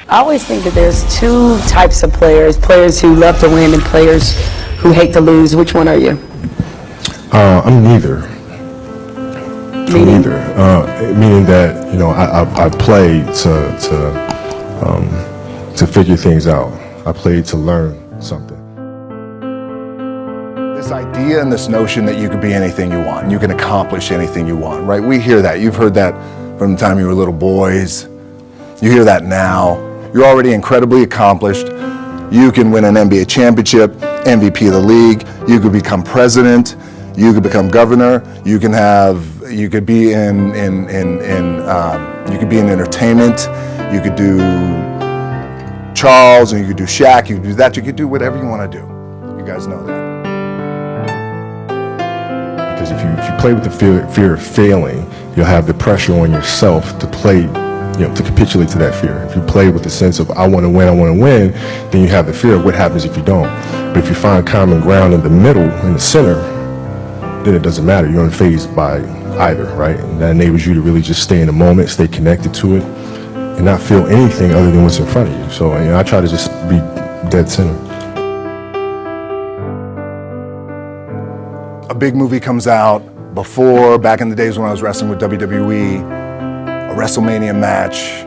I always think that there's two types of players who love to win and players who hate to lose. Which one are you? I'm neither. Meaning? Meaning that, you know, I play to figure things out. I play to learn something. This idea and this notion that you could be anything you want, you can accomplish anything you want, right? We hear that. You've heard that from the time you were little boys. You hear that now. You're already incredibly accomplished. You can win an NBA championship, MVP of the league. You could become president. You could become governor. You could be in entertainment. You could do Charles, and you could do Shaq. You could do that. You could do whatever you want to do. You guys know that. Because if you play with the fear of failing, you'll have the pressure on yourself to play, you know, to capitulate to that fear. If you play with the sense of I want to win, then you have the fear of what happens if you don't. But if you find common ground in the middle, in the center, then it doesn't matter. You're unfazed by either, right? And that enables you to really just stay in the moment, stay connected to it, and not feel anything other than what's in front of you. So, you know, I try to just be dead center. A big movie comes out back in the days when I was wrestling with WWE, a WrestleMania match,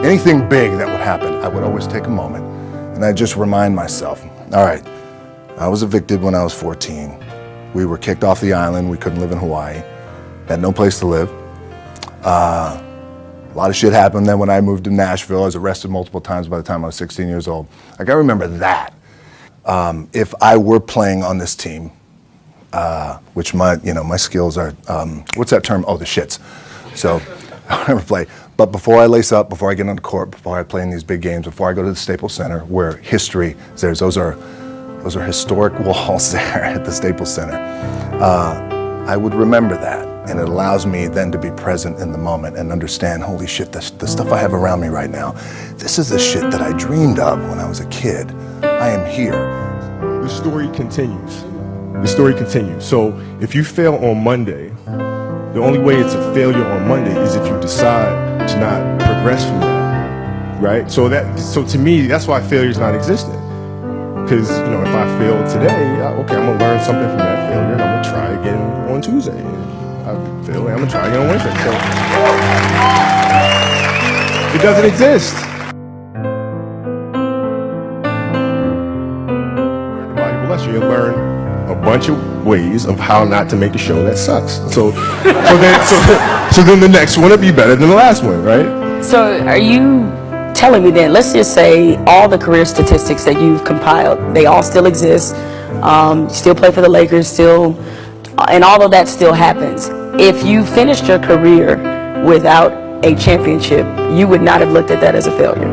anything big that would happen, I would always take a moment and I just remind myself, all right, I was evicted when I was 14. We were kicked off the island. We couldn't live in Hawaii. Had no place to live. A lot of shit happened then when I moved to Nashville. I was arrested multiple times by the time I was 16 years old. Like, I remember that. If I were playing on this team, which my skills are, what's that term? Oh, the shits. So I never play. But before I lace up, before I get on the court, before I play in these big games, before I go to the Staples Center, where history is there, those are historic walls there at the Staples Center. I would remember that, and it allows me then to be present in the moment and understand, holy shit, the stuff I have around me right now, this is the shit that I dreamed of when I was a kid. I am here. The story continues. The story continues. So if you fail on Monday, the only way it's a failure on Monday is if you decide to not progress from that, right? So to me, that's why failure is not existent. Because, you know, if I fail today, okay, I'm going to learn something from that failure, and I'm going to try again on Tuesday. I fail, and I'm going to try again on Wednesday. So it doesn't exist. Learn a valuable lesson. You learn a bunch of ways of how not to make the show that sucks. So then the next one will be better than the last one, right? So are you telling me then, let's just say all the career statistics that you've compiled, they all still exist, you still play for the Lakers, and all of that still happens. If you finished your career without a championship, you would not have looked at that as a failure?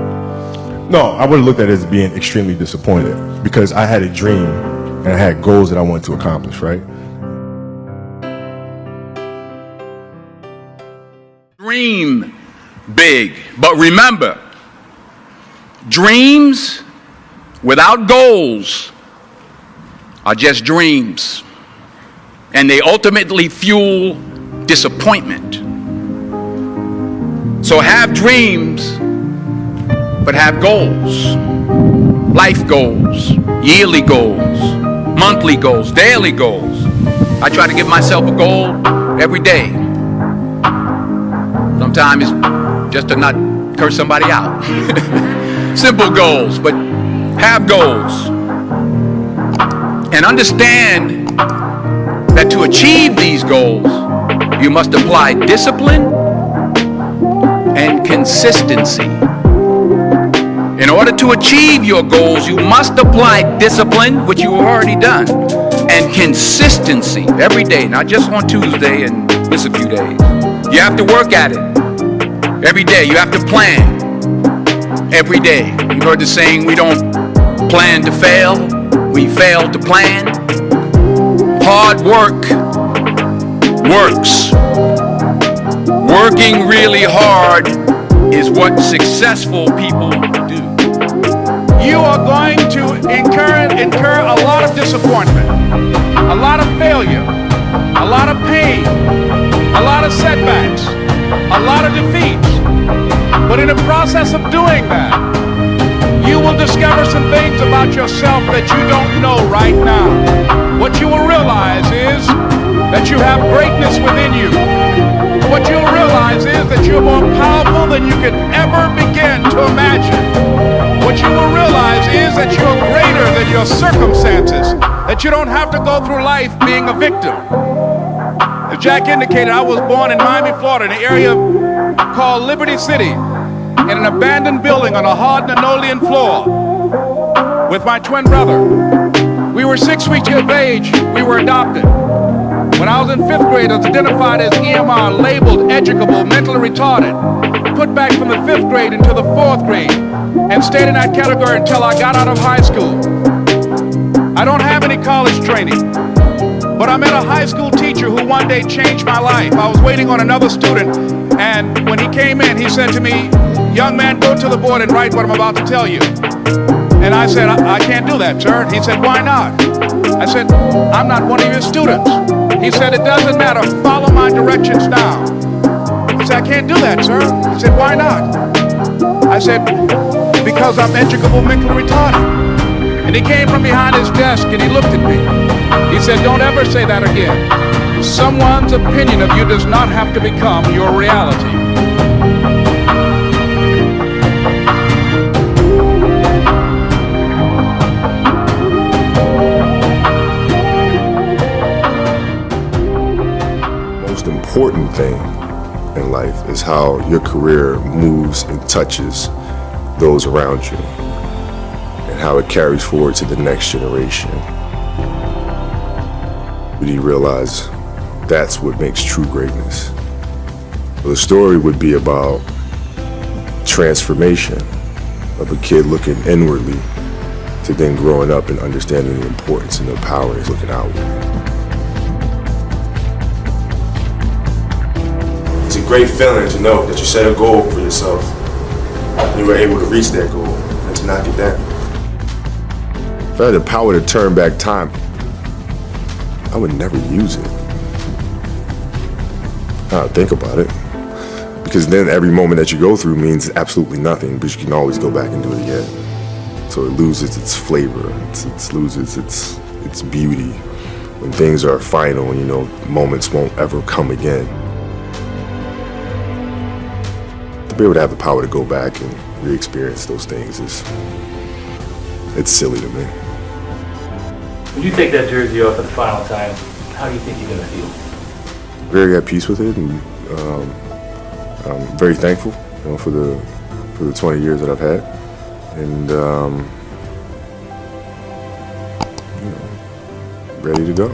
No, I would have looked at it as being extremely disappointed, because I had a dream and I had goals that I wanted to accomplish, right? Dream big, but remember, dreams without goals are just dreams, and they ultimately fuel disappointment. So have dreams, but have goals. Life goals, yearly goals, monthly goals, daily goals. I try to give myself a goal every day. Sometimes it's just to not curse somebody out. Simple goals, but have goals. And understand that to achieve these goals, you must apply discipline and consistency. In order to achieve your goals, you must apply discipline, which you have already done, and consistency every day, not just on Tuesday and miss a few days. You have to work at it every day. You have to plan every day. You've heard the saying, we don't plan to fail, we fail to plan. Hard work works. Working really hard is what successful people do. You are going to incur a lot of disappointment, a lot of failure, a lot of pain, a lot of setbacks, a lot of defeats. But in the process of doing that, you will discover some things about yourself that you don't know right now. What you will realize is that you have greatness within you. What you'll realize is that you're more powerful than you could ever begin to imagine. What you will realize is that you're greater than your circumstances, that you don't have to go through life being a victim. As Jack indicated, I was born in Miami, Florida, in an area called Liberty City, in an abandoned building on a hard linoleum floor with my twin brother. We were 6 weeks of age. We were adopted. When I was in 5th grade, I was identified as EMR, labeled educable, mentally retarded, put back from the 5th grade into the 4th grade, and stayed in that category until I got out of high school. I don't have any college training, but I met a high school teacher who one day changed my life. I was waiting on another student, and when he came in, he said to me, "Young man, go to the board and write what I'm about to tell you." And I said, I can't do that, sir. He said, "Why not?" I said, "I'm not one of your students." He said, "It doesn't matter. Follow my directions now." I said, "I can't do that, sir." He said, "Why not?" I said, "Because I'm educable mentally retarded." And he came from behind his desk and he looked at me. He said, "Don't ever say that again. Someone's opinion of you does not have to become your reality." Most important thing in life is how your career moves and touches those around you and how it carries forward to the next generation. But you realize that's what makes true greatness. Well, the story would be about transformation of a kid looking inwardly to then growing up and understanding the importance and the power is looking outward. It's a great feeling to know that you set a goal for yourself and you were able to reach that goal and to knock it down. If I had the power to turn back time, I would never use it. I would think about it. Because then every moment that you go through means absolutely nothing, but you can always go back and do it again. So it loses its flavor, it loses its beauty. When things are final and you know moments won't ever come again. To be able to have the power to go back and re-experience those things it's silly to me. When you take that jersey off for the final time, how do you think you're going to feel? Very at peace with it, and I'm very thankful, for the 20 years that I've had, and ready to go.